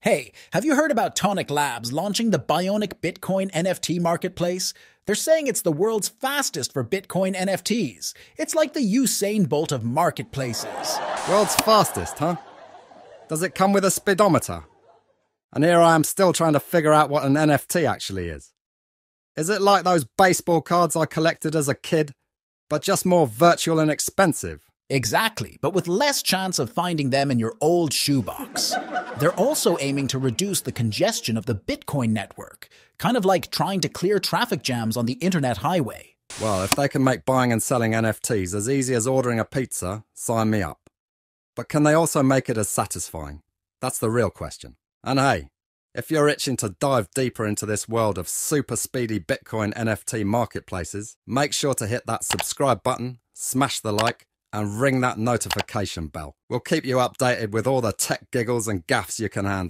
Hey, have you heard about Toniq Labs launching the Bioniq Bitcoin NFT marketplace? They're saying it's the world's fastest for Bitcoin NFTs. It's like the Usain Bolt of marketplaces. World's fastest, huh? Does it come with a speedometer? And here I am still trying to figure out what an NFT actually is. Is it like those baseball cards I collected as a kid, but just more virtual and expensive? Exactly, but with less chance of finding them in your old shoebox. They're also aiming to reduce the congestion of the Bitcoin network, kind of like trying to clear traffic jams on the internet highway. Well, if they can make buying and selling NFTs as easy as ordering a pizza, sign me up. But can they also make it as satisfying? That's the real question. And hey, if you're itching to dive deeper into this world of super speedy Bitcoin NFT marketplaces, make sure to hit that subscribe button, smash the like, and ring that notification bell. We'll keep you updated with all the tech giggles and gaffes you can handle.